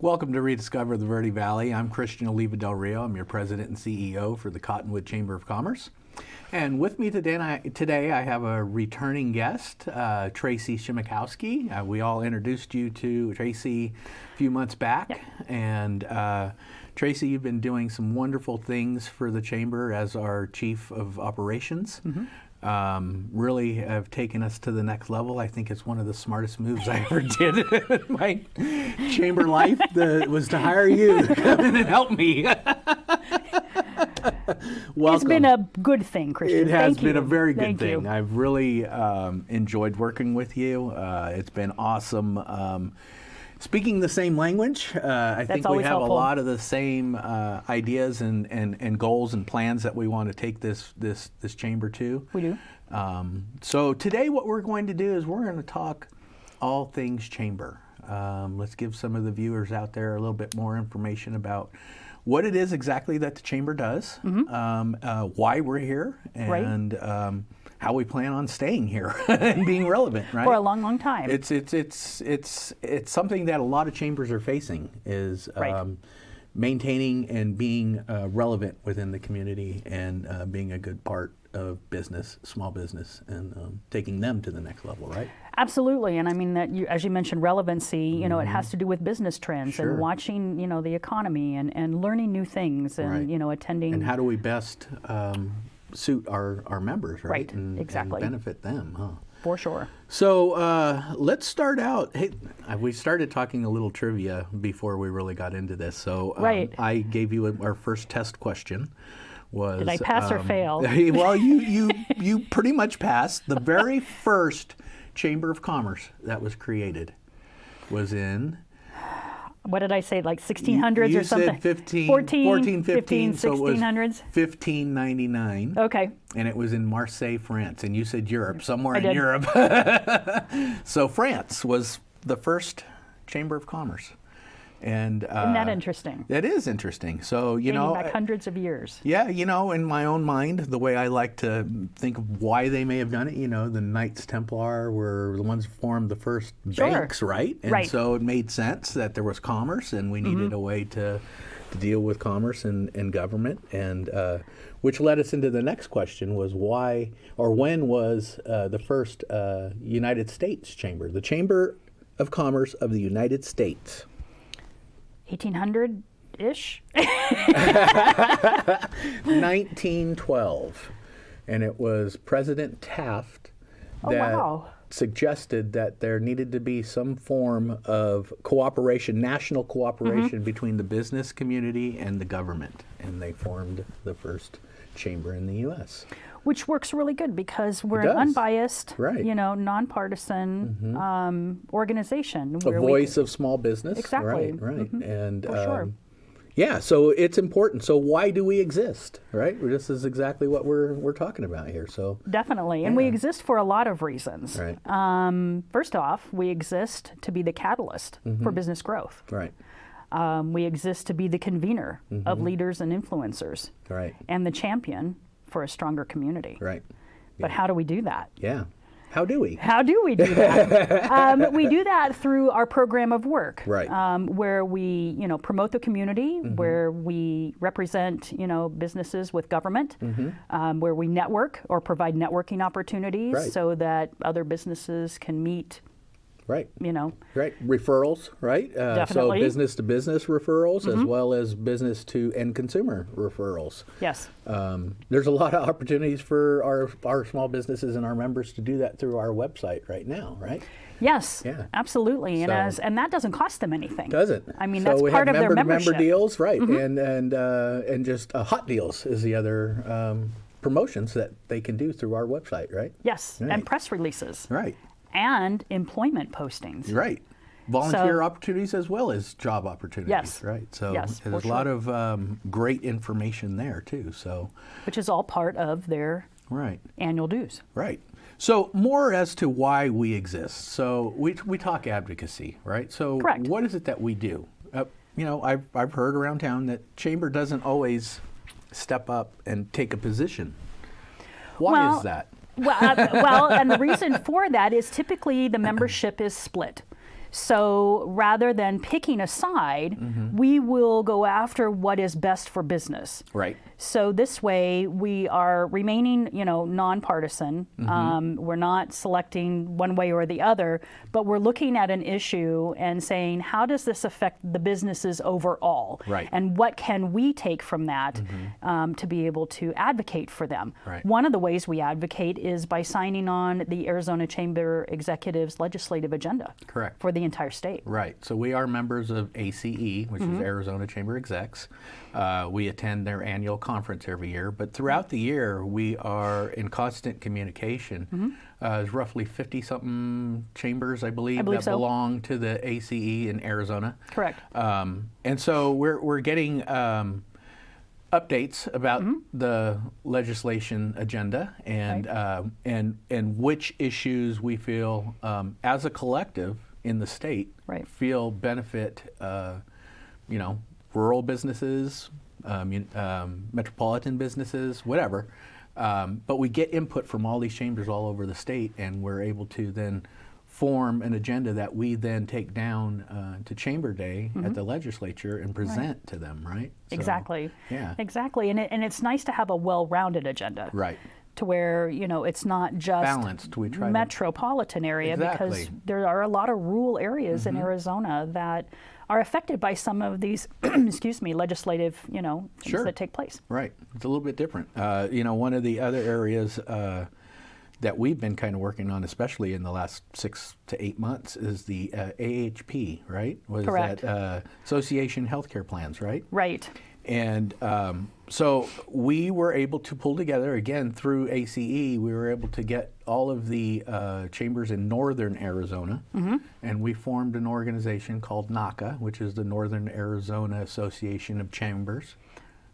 Welcome to Rediscover the Verde Valley. I'm Christian Oliva Del Rio. I'm your president and CEO for the Cottonwood Chamber of Commerce. And with me today I have a returning guest, Tracy Shimikowski. We all introduced you to Tracy a few months back. Yep. And Tracy, you've been doing some wonderful things for the Chamber as our Chief of Operations. Really have taken us to the next level. I think it's one of the smartest moves I ever did in my chamber life was to hire you to come in and help me. Welcome. It's been a good thing, Christian. It has Thank been you. a very good Thank thing. you. I've really enjoyed working with you. It's been awesome. Speaking the same language, I think we always have helpful. a lot of the same ideas and goals and plans that we want to take this chamber to. We do. So today what we're going to do is we're going to talk all things chamber. Let's give some of the viewers out there a little bit more information about what it is exactly that the chamber does, why we're here, and how we plan on staying here and being relevant, right? For a long, long time. It's something that a lot of chambers are facing is maintaining and being relevant within the community and being a good part of business, small business, and taking them to the next level, right? Absolutely, and I mean that as you mentioned, relevancy. It has to do with business trends Sure. and watching, the economy and learning new things and Right. Attending. And how do we best suit our members, right? Right, And exactly. benefit them, huh? For sure. So let's start out. Hey, we started talking a little trivia before we really got into this. So Right. I gave you our first test question. Did I pass or fail? Well, you pretty much passed. The very first Chamber of Commerce that was created was in. What did I say? Like 1600s you or something? said 15, 14, 15, so it was 1600s. 1599. Okay. And it was in Marseille, France. And you said Europe, somewhere I in did. Europe. So France was the first Chamber of Commerce. And Isn't that interesting? That is interesting. So, Dating back hundreds of years. yeah, in my own mind, the way I like to think of why they may have done it, the Knights Templar were the ones who formed the first Sure. banks, right? And Right. so it made sense that there was commerce and we needed a way to deal with commerce and government. And which led us into the next question was why or when was the first United States Chamber, the Chamber of Commerce of the United States? 1800-ish? 1912, and it was President Taft that wow. suggested that there needed to be some form of cooperation, national cooperation between the business community and the government, and they formed the first chamber in the U.S. Which works really good because we're It an does. unbiased, Right. nonpartisan organization. A where voice of small business. Exactly. Right. And For sure. yeah, so it's important. So why do we exist, right? This is exactly what we're talking about here. So Definitely. And we Yeah. exist for a lot of reasons. Right. First off, we exist to be the catalyst for business growth. right, We exist to be the convener of leaders and influencers right, and the champion for a stronger community. right. But how do we do that? Yeah. How do we? How do we do that? We do that through our program of work, Right. Where we, promote the community, where we represent, businesses with government, where we network or provide networking opportunities Right. so that other businesses can meet, Right. Right. Referrals, right? Definitely. So business to business referrals as well as business to end consumer referrals. Yes. There's a lot of opportunities for our small businesses and our members to do that through our website right now, right? Yes. Yeah. Absolutely. And So- and that doesn't cost them anything. Does it? I mean, so that's we part have of their member membership. deals, right? And just hot deals is the other promotions that they can do through our website, right? Yes. Right. And press releases Right. and employment postings. Right. Volunteer So- opportunities as well as job opportunities. Yes. Right. So Yes, there's for a lot of great information there too. So Which is all part of their right. annual dues. Right. So more as to why we exist. So we talk advocacy, right? So Correct. what is it that we do? I've heard around town that chamber doesn't always step up and take a position. Why is that? Well, and the reason for that is typically the membership is split. So rather than picking a side, we will go after what is best for business. Right. So this way, we are remaining, nonpartisan. We're not selecting one way or the other, but we're looking at an issue and saying, how does this affect the businesses overall? Right. And what can we take from that to be able to advocate for them? Right. One of the ways we advocate is by signing on the Arizona Chamber Executive's legislative agenda. Correct. For the entire state. Right. So we are members of ACE, which is Arizona Chamber Execs. We attend their annual conference every year, but throughout the year we are in constant communication. There's roughly 50-something chambers, I believe that so. belong to the ACE in Arizona. Correct. And so we're getting updates about the legislation agenda and and which issues we feel as a collective in the state feel benefit rural businesses, metropolitan businesses, whatever. But we get input from all these chambers all over the state, and we're able to then form an agenda that we then take down to Chamber Day at the legislature and present to them, right? So, Exactly. Yeah. Exactly. And it's nice to have a well-rounded agenda. Right. To where, it's not just Balanced. We try metropolitan area because Exactly. there are a lot of rural areas in Arizona that are affected by some of these, legislative, things Sure. that take place. Right. It's a little bit different. One of the other areas that we've been kind of working on, especially in the last 6 to 8 months, is the AHP, right? Was Correct. that Association Healthcare Plans, right? Right. And so we were able to pull together, again, through ACE, we were able to get all of the chambers in northern Arizona, and we formed an organization called NACA, which is the Northern Arizona Association of Chambers,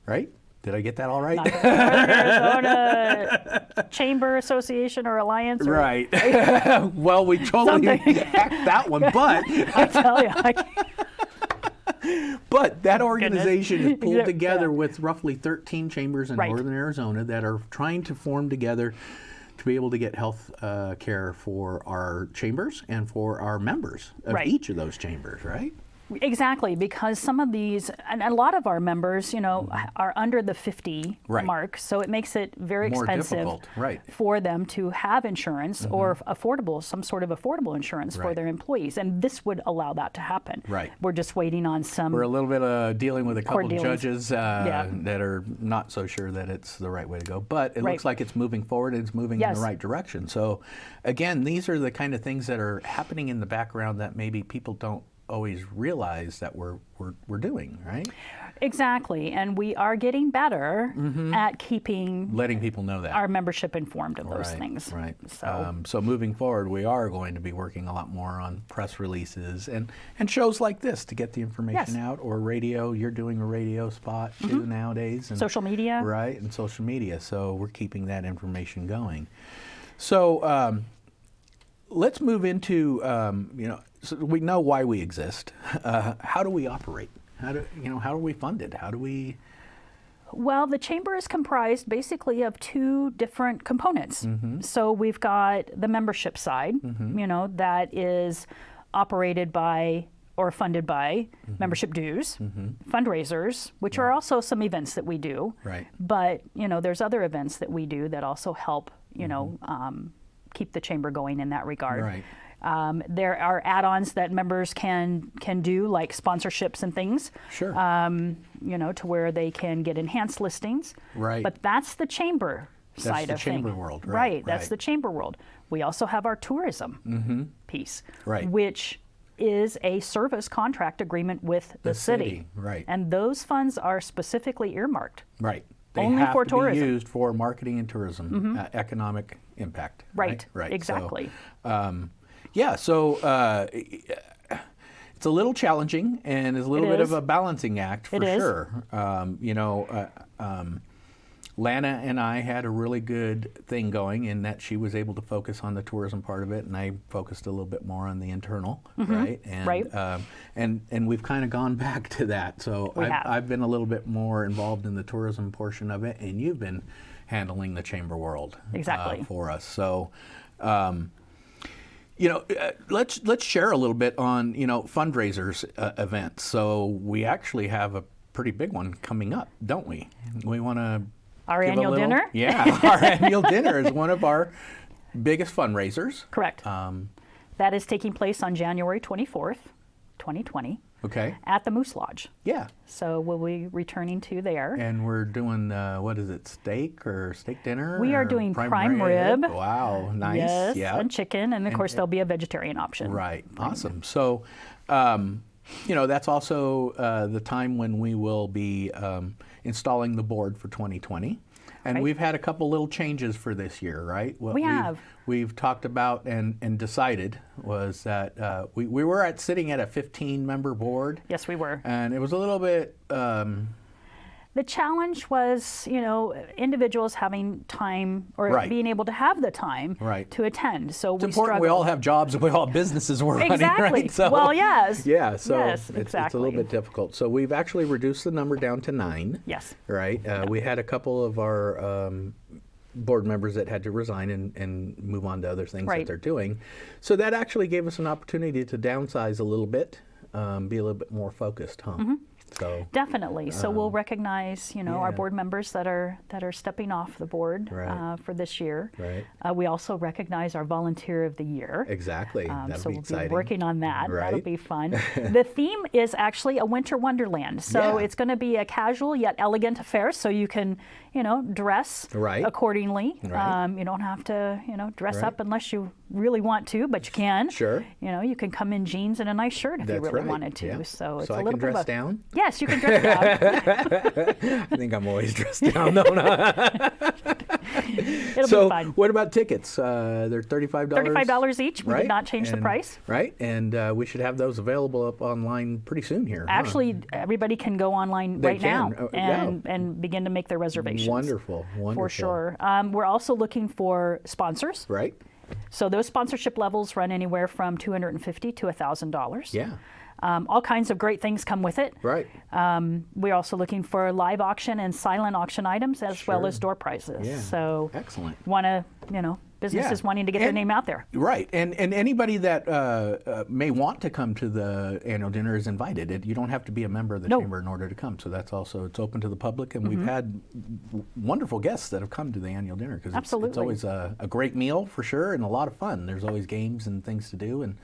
right? Did I get that all right? Northern Arizona Chamber Association or Alliance? Or, Right. Well, we totally hacked that one, but I tell you, but that organization is pulled Yeah. together with roughly 13 chambers in Right. northern Arizona that are trying to form together to be able to get health care for our chambers and for our members of Right. each of those chambers, right? Exactly, because some of these, and a lot of our members, are under the 50 Right. mark, so it makes it very More expensive difficult, right. for them to have insurance or some sort of affordable insurance for Right. their employees, and this would allow that to happen. Right. We're just waiting on some. We're a little bit dealing with a couple of dealings. judges that are not so sure that it's the right way to go. But it Right. looks like it's moving forward and it's moving in Yes. the right direction. So, again, these are the kind of things that are happening in the background that maybe people don't always realize that we're doing, right? Exactly, and we are getting better at keeping Letting people know that. our membership informed of those Right, things. Right. So, So moving forward, we are going to be working a lot more on press releases and shows like this to get the information Yes. out, or radio. You're doing a radio spot too nowadays. And, social media. Right, and social media. So we're keeping that information going. So let's move into, so we know why we exist. How do we operate? How are we funded? How do we... Well, the chamber is comprised basically of two different components. So we've got the membership side, that is operated by or funded by membership dues, fundraisers, which are also some events that we do. Right. But, there's other events that we do that also help, keep the chamber going in that regard. Right. There are add-ons that members can do, like sponsorships and things. Sure. To where they can get enhanced listings. Right. But that's the chamber side the of chamber things. world, Right. That's right. the chamber world. We also have our tourism piece, Right. which is a service contract agreement with the city. Right. And those funds are specifically earmarked. Right. They Only have for to tourism. be used for marketing and tourism, economic impact. Right. Right. Exactly. So it's a little challenging and is a little It bit is. of a balancing act for It is. sure. Lana and I had a really good thing going in that she was able to focus on the tourism part of it, and I focused a little bit more on the internal, right? And, Right. And we've kind of gone back to that. So We have. I've been a little bit more involved in the tourism portion of it, and you've been handling the chamber world Exactly. for us. So, let's share a little bit on fundraisers events. So we actually have a pretty big one coming up, don't we? We want to our annual dinner. Yeah, our annual dinner is one of our biggest fundraisers. Correct. That is taking place on January 24th, 2020. Okay. At the Moose Lodge. Yeah. So we'll be returning to there. And we're doing, what is it, steak dinner? We are doing prime rib. Wow, nice. Yes, yeah. and chicken. And of course, there'll be a vegetarian option. Right. Awesome. So, that's also the time when we will be installing the board for 2020. And we've had a couple little changes for this year, right? What we've talked about and decided was that we were sitting at a 15-member board. Yes, we were. And it was a little bit... the challenge was, individuals having time or being able to have the time to attend. So it's important we all have jobs and we all have businesses we're running, right? So, well, yes. Yeah, so yes, it's a little bit difficult. So we've actually reduced the number down to 9. Yes. Right? We had a couple of our board members that had to resign and move on to other things that they're doing. So that actually gave us an opportunity to downsize a little bit, be a little bit more focused, huh? Mm-hmm. So, definitely. So we'll recognize, our board members that are stepping off the board for this year. Right. We also recognize our Volunteer of the Year. Exactly. That'll so be we'll exciting. be working on that. Right. That'll be fun. The theme is actually a winter wonderland. So it's going to be a casual yet elegant affair. So you can, dress accordingly. Right. You don't have to, dress up unless you really want to, but you can. Sure. You can come in jeans and a nice shirt if you really wanted to. Yeah. So it's a a little little bit bit dress down? Yes, you can dress down. I think I'm always dressed down, don't I? It'll be fun. What about tickets? They're $35? $35 each. We did not change the price. Right, and we should have those available up online pretty soon here. Actually, everybody can go online now and begin to make their reservations. Wonderful. For sure. We're also looking for sponsors. Right. So those sponsorship levels run anywhere from $250 to $1,000. Yeah. All kinds of great things come with it. Right. We're also looking for live auction and silent auction items as well as door prizes. Yeah. So excellent. Want to, businesses wanting to get their name out there. Right. And anybody that may want to come to the annual dinner is invited. You don't have to be a member of the chamber in order to come. So that's also, it's open to the public. And we've had wonderful guests that have come to the annual dinner because it's always a great meal for sure and a lot of fun. There's always games and things to do and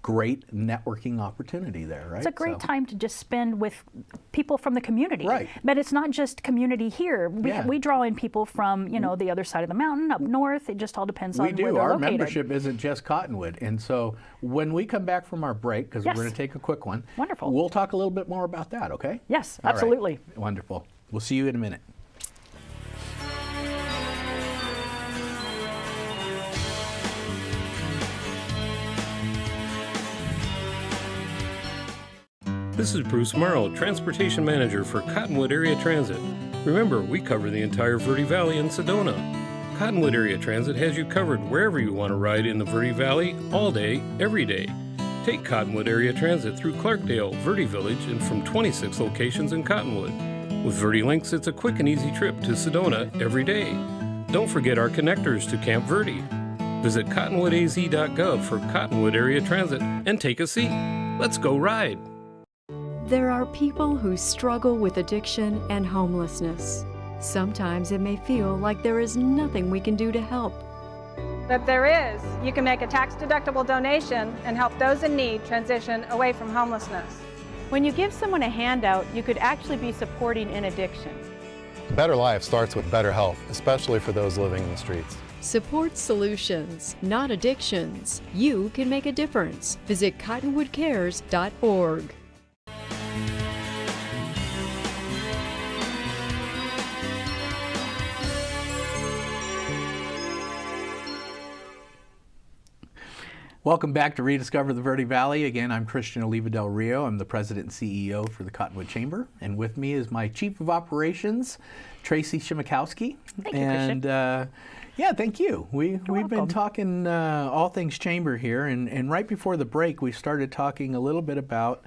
great networking opportunity there, right? It's a great time to just spend with people from the community. Right. But it's not just community here. We draw in people from, the other side of the mountain, up north. It just all depends on where they're located. Our membership isn't just Cottonwood. And so when we come back from our break, because we're going to take a quick one, we'll talk a little bit more about that, okay? Yes, absolutely. All right. Wonderful. We'll see you in a minute. This is Bruce Morrow, Transportation Manager for Cottonwood Area Transit. Remember, we cover the entire Verde Valley and Sedona. Cottonwood Area Transit has you covered wherever you want to ride in the Verde Valley, all day, every day. Take Cottonwood Area Transit through Clarkdale, Verde Village, and from 26 locations in Cottonwood. With Verde Links, it's a quick and easy trip to Sedona every day. Don't forget our connectors to Camp Verde. Visit cottonwoodaz.gov for Cottonwood Area Transit and take a seat. Let's go ride. There are people who struggle with addiction and homelessness. Sometimes it may feel like there is nothing we can do to help. But there is. You can make a tax-deductible donation and help those in need transition away from homelessness. When you give someone a handout, you could actually be supporting an addiction. A better life starts with better health, especially for those living in the streets. Support solutions, not addictions. You can make a difference. Visit cottonwoodcares.org. Welcome back to Rediscover the Verde Valley. Again, I'm Christian Oliva Del Rio. I'm the President and CEO for the Cottonwood Chamber. And with me is my Chief of Operations, Tracy Shimikowski. Thank you, Christian. Thank you. We've been talking all things chamber here. And right before the break, we started talking a little bit about,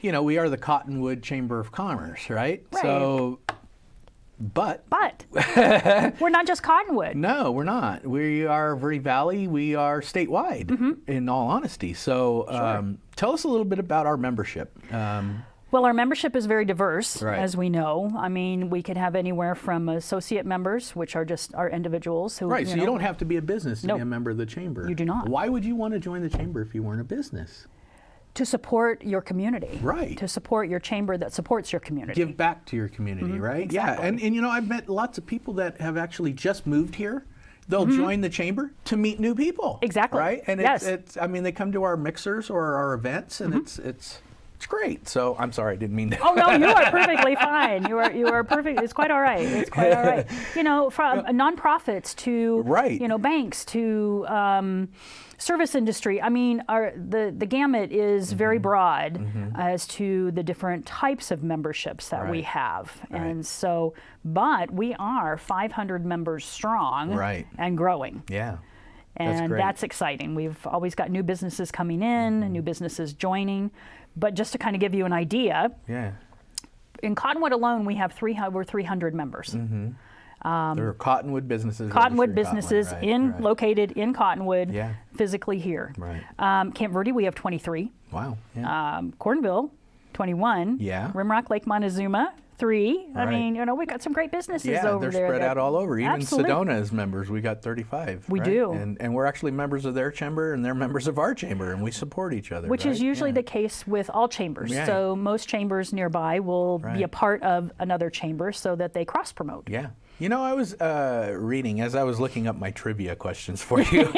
we are the Cottonwood Chamber of Commerce, right? So But we're not just Cottonwood. no, we're not. We are Verde Valley. We are statewide, in all honesty. So tell us a little bit about our membership. Well, our membership is very diverse, Right. as we know. I mean, we could have anywhere from associate members, which are just our individuals who, Right, so you don't have to be a business to Nope. be a member of the chamber. You do not. Why would you want to join the chamber if you weren't a business? to support your community. Right. To support your chamber that supports your community. Give back to your community, right? exactly. Yeah, and you know, I've met lots of people that have actually just moved here. They'll join the chamber to meet new people. Exactly. Right? And Yes. it's I mean, they come to our mixers or our events, and it's great. So I'm sorry, I didn't mean that. Oh no, you are perfectly fine. You are perfect. It's quite all right. It's quite all right. You know, from nonprofits to Right. you know, banks to service industry. I mean, the gamut is very broad as to the different types of memberships that we Right. have, Right. and so, but we are 500 members strong, Right. and growing. Yeah. That's And great. that's exciting. We've always got new businesses coming in, new businesses joining. But just to kind of give you an idea, Yeah. in Cottonwood alone, we have over 300 members. There are Cottonwood businesses. Cottonwood registered businesses Cottonwood, right. located in Cottonwood, Yeah. physically here. Right. Camp Verde, we have 23. Wow. Yeah. Cornville, 21. Yeah. Rimrock, Lake Montezuma, 3. I Right. mean, you know, we got some great businesses Yeah, over they're there. spread that- out all over. Even Absolutely. Sedona is members. We got 35. We right? do. And we're actually members of their chamber, and they're members of our chamber, and we support each other. Which is right? usually Yeah. the case with all chambers. Yeah. So most chambers nearby will Right. be a part of another chamber so that they cross promote. Yeah. You know, I was reading as I was looking up my trivia questions for you.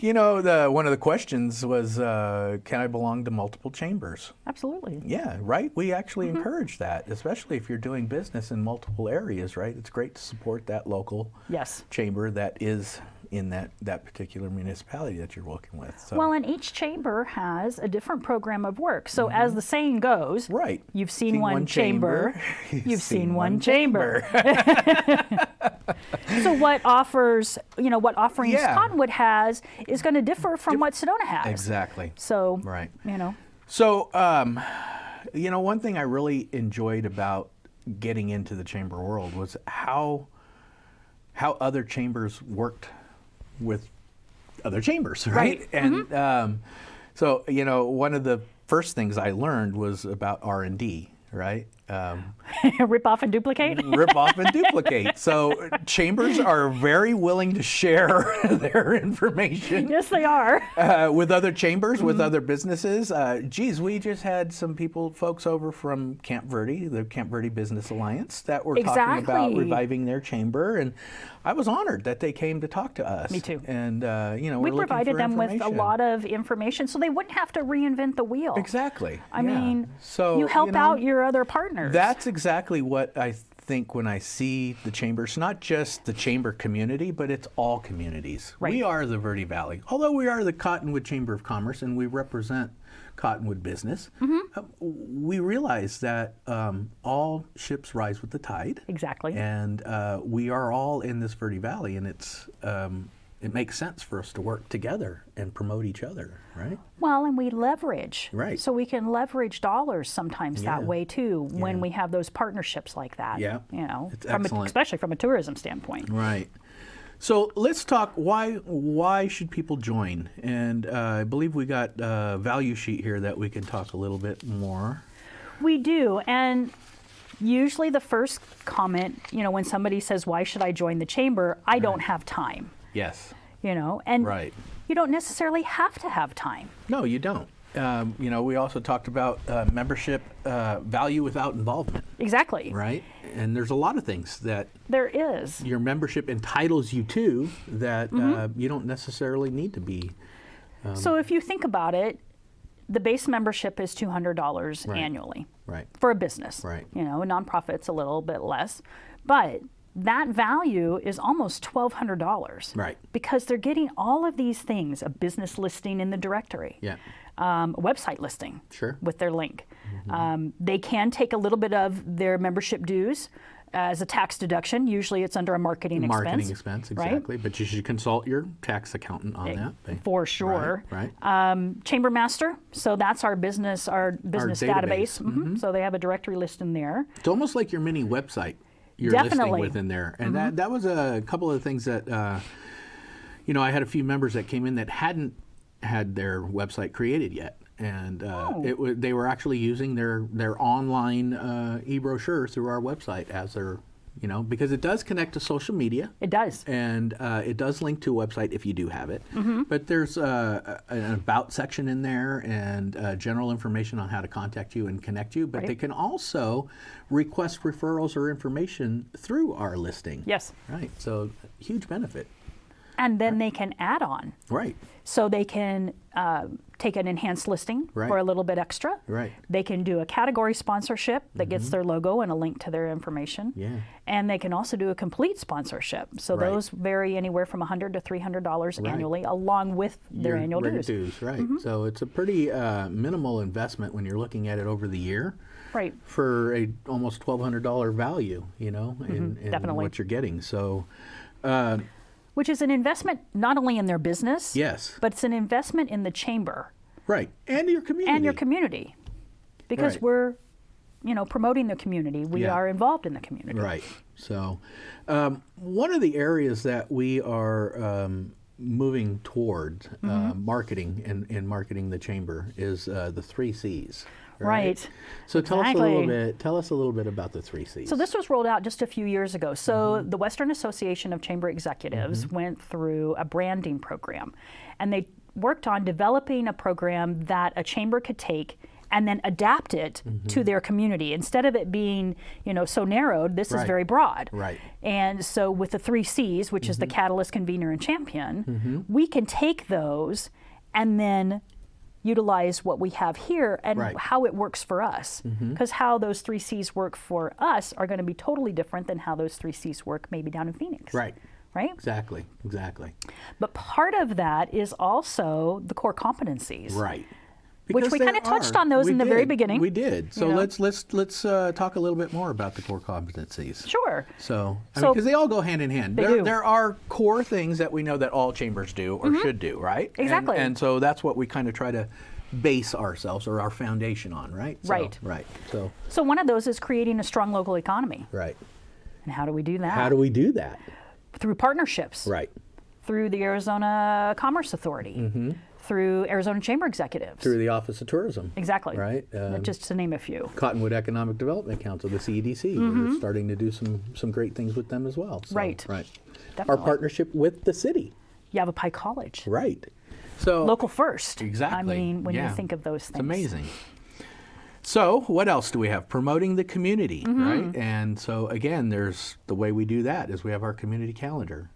You know, one of the questions was, can I belong to multiple chambers? Absolutely. Yeah, right. We actually encourage that, especially if you're doing business in multiple areas, right? It's great to support that local Yes. chamber that is in that particular municipality that you're working with. So. Well, and each chamber has a different program of work. So as the saying goes, Right. you've seen one chamber, you've seen one chamber. So what offers, you know, what offerings Yeah. Cottonwood has is going to differ from what Sedona has. Exactly. So, Right. you know, So, you know, one thing I really enjoyed about getting into the chamber world was how other chambers worked with other chambers, right? And so, you know, one of the first things I learned was about R&D, right? rip off and duplicate. Rip off and duplicate. So chambers are very willing to share their information Yes, they are. with other chambers, with other businesses. Geez, we just had some folks over from Camp Verde, the Camp Verde Business Alliance, that were talking about Exactly. reviving their chamber, and I was honored that they came to talk to us. Me too. And you know, We we're looking provided for them with a information. lot of information so they wouldn't have to reinvent the wheel. Exactly. I yeah. mean, so you help know, out your other partners. That's exactly what I think when I see the chambers, not just the chamber community, but it's all communities. Right. We are the Verde Valley. Although we are the Cottonwood Chamber of Commerce and we represent Cottonwood business, we realize that all ships rise with the tide. Exactly. And we are all in this Verde Valley, and it makes sense for us to work together and promote each other, right? Well, and we leverage. Right. So we can leverage dollars sometimes Yeah. that way too when Yeah. we have those partnerships like that. Yeah. You know, It's from excellent. especially from a tourism standpoint. Right. So let's talk why should people join? And I believe we got a value sheet here that we can talk a little bit more. We do. And usually the first comment, you know, when somebody says, why should I join the chamber? I don't have time, Yes. you know, and Right. you don't necessarily have to have time. No, you don't. You know, we also talked about membership value without involvement, Exactly. right? And there's a lot of things that There is. your membership entitles you to that you don't necessarily need to be. So if you think about it, the base membership is $200 Right. annually Right. for a business. Right. You know, a nonprofit's a little bit less, but that value is almost $1,200. Right. Because they're getting all of these things: a business listing in the directory, Yeah. a website listing Sure. with their link. They can take a little bit of their membership dues as a tax deduction. Usually, it's under a marketing Marketing expense. exactly. But you should consult your tax accountant on that. For sure. Right. Chamber Master, so that's our business database. database. So they have a directory list in there. It's almost like your mini website. your listing Definitely. within there. And that was a couple of things that, you know, I had a few members that came in that hadn't had their website created yet. And they were actually using their online e-brochure through our website as their, you know, because it does connect to social media. It does. And it does link to a website if you do have it. But there's an about section in there and general information on how to contact you and connect you. But they can also request referrals or information through our listing. Yes. Right. So huge benefit. And then they can add on. Right. So they can take an enhanced listing for a little bit extra. Right. They can do a category sponsorship that gets their logo and a link to their information. Yeah. And they can also do a complete sponsorship. So those vary anywhere from $100 to $300 annually, along with their annual dues. Right. So it's a pretty minimal investment when you're looking at it over the year. Right. For a almost $1,200 value, you know, in Definitely. what you're getting. So. Which is an investment not only in their business, Yes. but it's an investment in the chamber Right. And your community. and your community. Because Right. we're, you know, promoting the community. We are involved in the community. Right. So one of the areas that we are moving toward marketing and marketing the chamber is the 3 C's. Right. So tell us a Exactly. little bit. Tell us a little bit about the 3 C's. So this was rolled out just a few years ago. So the Western Association of Chamber Executives went through a branding program, and they worked on developing a program that a chamber could take and then adapt it to their community. Instead of it being, you know, so narrowed, this is very broad. Right. And so with the 3 C's, which is the catalyst, convener, and champion, we can take those and then utilize what we have here and how it works for us. Because how those 3 C's work for us are going to be totally different than how those 3 C's work maybe down in Phoenix. Right. Right? Exactly. Exactly. But part of that is also the core competencies. Right. Which Because we there kind of touched are. on those We in the very did. beginning. We did. So you know. let's talk a little bit more about the core competencies. Sure. So, So- because they all go hand in hand. They there, do. there are core things that we know that all chambers do or should do, right? Exactly. And so that's what we kind of try to base ourselves or our foundation on, right? So, Right. Right. So, So one of those is creating a strong local economy. right. And how do we do that? How do we do that? Through partnerships. Right. Through the Arizona Commerce Authority. Through Arizona Chamber Executives. Through the Office of Tourism. Exactly. Right. Just to name a few. Cottonwood Economic Development Council, the CEDC. We're starting to do some great things with them as well. So, Right. Right. Definitely. Our partnership with the city. Yavapai College. Right. So Local first. Exactly. I mean, when you Yeah. think of those things. It's amazing. So what else do we have? Promoting the community, right? And so again, there's the way we do that is we have our community calendar.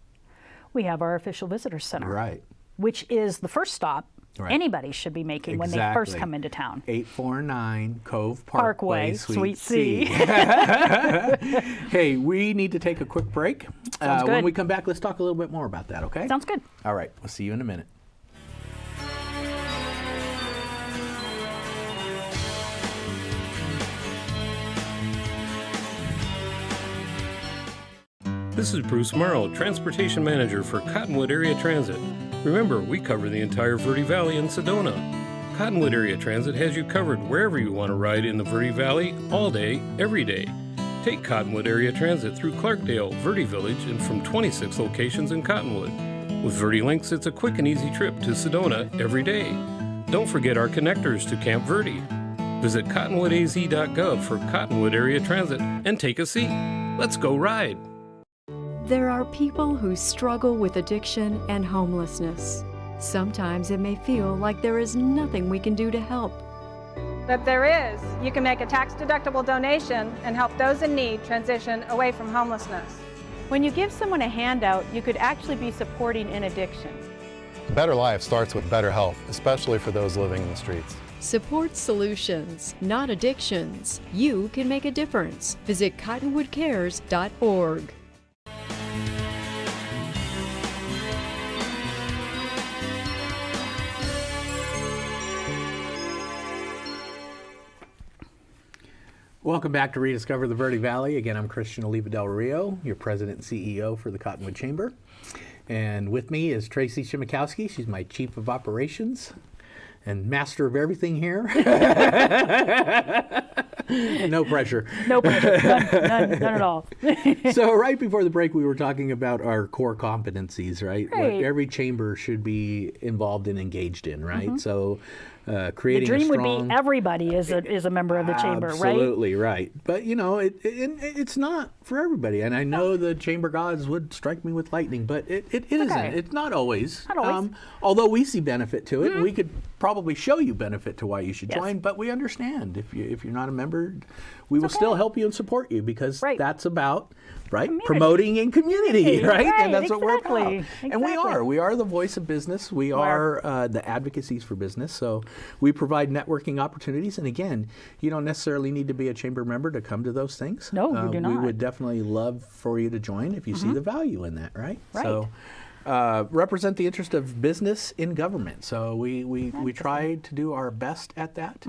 We have our official visitor center. Right. Which is the first stop Right. anybody should be making when they first Exactly. come into town. 849 Cove Parkway, Suite C. Hey, we need to take a quick break. Sounds When good. we come back, let's talk a little bit more about that, okay? Sounds good. All right. We'll see you in a minute. This is Bruce Morrow, Transportation Manager for Cottonwood Area Transit. Remember, we cover the entire Verde Valley and Sedona. Cottonwood Area Transit has you covered wherever you want to ride in the Verde Valley, all day, every day. Take Cottonwood Area Transit through Clarkdale, Verde Village, and from 26 locations in Cottonwood. With Verde Links, it's a quick and easy trip to Sedona every day. Don't forget our connectors to Camp Verde. Visit cottonwoodaz.gov for Cottonwood Area Transit and take a seat. Let's go ride. There are people who struggle with addiction and homelessness. Sometimes it may feel like there is nothing we can do to help. But there is. You can make a tax-deductible donation and help those in need transition away from homelessness. When you give someone a handout, you could actually be supporting an addiction. A better life starts with better health, especially for those living in the streets. Support solutions, not addictions. You can make a difference. Visit cottonwoodcares.org. Welcome back to Rediscover the Verde Valley. Again, I'm Christian Oliva Del Rio, your president and CEO for the Cottonwood Chamber. And with me is Tracy Shimikowski. She's my chief of operations and master of everything here. No pressure. No pressure. None at all. So right before the break, we were talking about our core competencies, right? Right. What every chamber should be involved and engaged in, right? So creating The dream a strong... would be everybody is a member of the chamber, right? Absolutely right. But it's not for everybody. And I know the chamber gods would strike me with lightning, but it isn't. okay. It's not always. Not always. Although we see benefit to it, and we could probably show you benefit to why you should Yes. join. But we understand if you're not a member, we will still help you and support you because Right. that's about Community. promoting in community, right? Right, And that's what we're exactly, about. And we are. We are the voice of business. We are the advocacies for business. So we provide networking opportunities. And again, you don't necessarily need to be a chamber member to come to those things. No, you do We not. would definitely love for you to join if you see the value in that, right? Right. So represent the interest of business in government. So we try to do our best at that.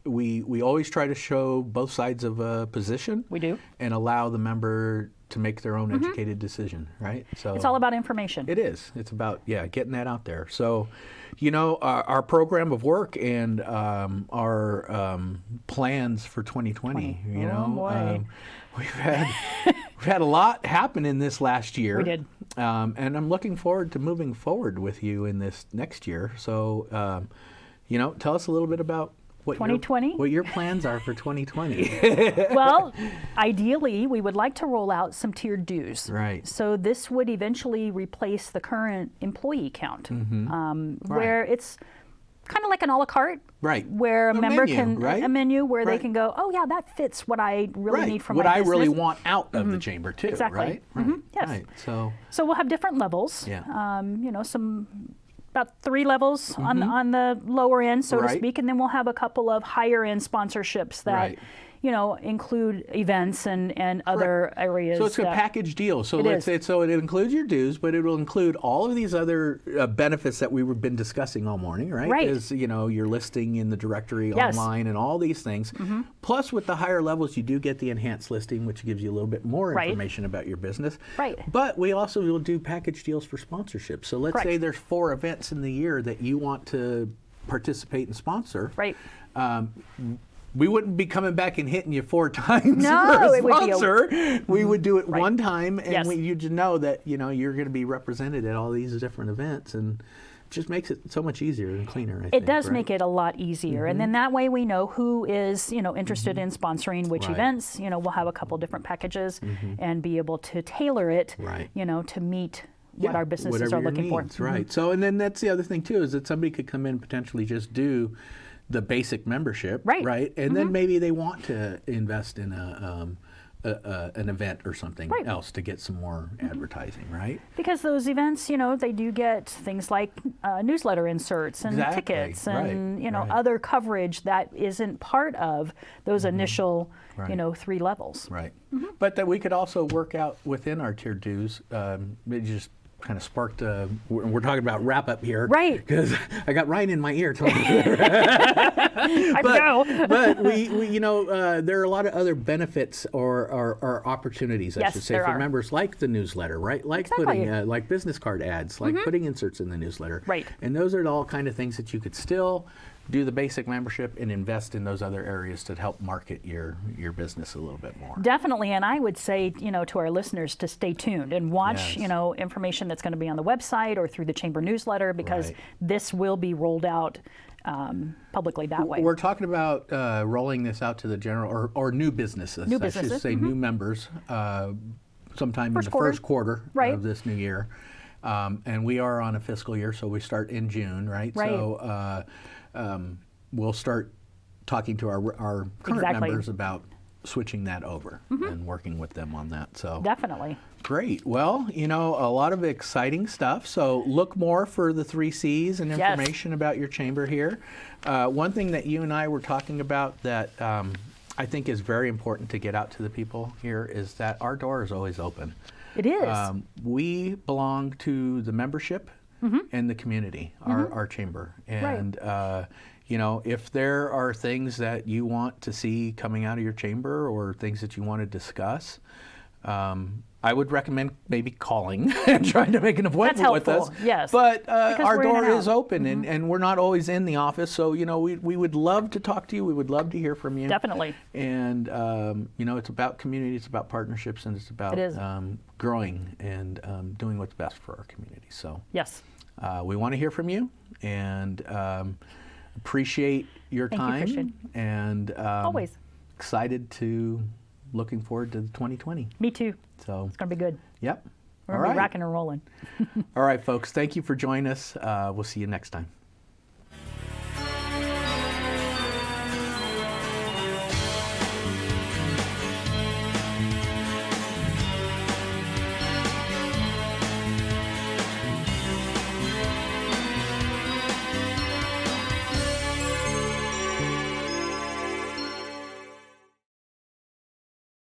We always try to show both sides of a position. We do. And allow the member to make their own educated decision, right? So It's all about information. it is. It's about getting that out there. So, our program of work and our plans for 2020. boy. We've had a lot happen in this last year. We did. And I'm looking forward to moving forward with you in this next year. So, tell us a little bit about what 2020? what your plans are for 2020. Well, ideally, we would like to roll out some tiered dues. Right. So this would eventually replace the current employee count, where it's kind of like an a la carte. Right. Where a member menu, can right? a menu where they Right. can go, oh yeah, that fits what I really need from what my I business. really want out of the chamber too. Exactly. Right. Yes. Right. So So we'll have different levels. Yeah. About 3 levels on the lower end, so to Right. speak, and then we'll have a couple of higher end sponsorships that Right. include events and other areas. So it's a that- package deal. So It let's is. say so it includes your dues, but it will include all of these other benefits that we've been discussing all morning, right? Right. Is your listing in the directory Yes. online and all these things. Plus, with the higher levels, you do get the enhanced listing, which gives you a little bit more Right. information about your business. Right. But we also will do package deals for sponsorship. So let's say Correct. there's 4 events in the year that you want to participate and sponsor. Right. We wouldn't be coming back and hitting you 4 times No, for a it would be a- sponsor. We would do it Right. one time, and Yes. you just know that you're going to be represented at all these different events, and it just makes it so much easier and cleaner. I think, It does right? make it a lot easier, and then that way we know who is interested in sponsoring which Right. events. We'll have a couple different packages and be able to tailor it, Right. To meet what Yeah, our businesses whatever are your looking needs, for. Right. So, and then that's the other thing too, is that somebody could come in and potentially just do the basic membership, Right. Right, and then maybe they want to invest in an event or something Right. else to get some more advertising, right? Because those events, they do get things like newsletter inserts and Exactly, tickets and right, right. other coverage that isn't part of those initial Right. 3 levels. Right. But that we could also work out within our tiered dues. It just kind of sparked. We're talking about wrap up here, Right. Because I got Ryan in my ear. Telling me I know. but we there are a lot of other benefits or opportunities, I Yes, should say, there for are. members, like the newsletter, right? Like Exactly. putting like business card ads, like putting inserts in the newsletter, Right. And those are all kind of things that you could still do the basic membership and invest in those other areas to help market your business a little bit more. Definitely, and I would say, to our listeners to stay tuned and watch, Yes. Information that's going to be on the website or through the chamber newsletter, because Right. this will be rolled out publicly that way. We're talking about rolling this out to the general or new businesses. New I should businesses, say new members sometime in the quarter. first quarter Right. of this new year. And we are on a fiscal year, so we start in June, right? Right. So we'll start talking to our current Exactly. members about switching that over and working with them on that. So Definitely. great. Well, a lot of exciting stuff. So look more for the 3 C's and Yes. information about your chamber here. One thing that you and I were talking about that I think is very important to get out to the people here is that our door is always open. It is. We belong to the membership and the community, our chamber. And, if there are things that you want to see coming out of your chamber or things that you want to discuss, I would recommend maybe calling and trying to make an appointment with us. helpful, yes. But Because our we're in door and is out. open, and we're not always in the office. So, we would love to talk to you. We would love to hear from you. Definitely. And, it's about community, it's about partnerships, and it's about It is. growing and doing what's best for our community. So Yes. we want to hear from you and appreciate your Thank you, time. Christian. And Always. excited to looking forward to 2020. Me too. So, It's going to be good. yep. We're All going to right. be rocking and rolling. All right, folks. Thank you for joining us. We'll see you next time.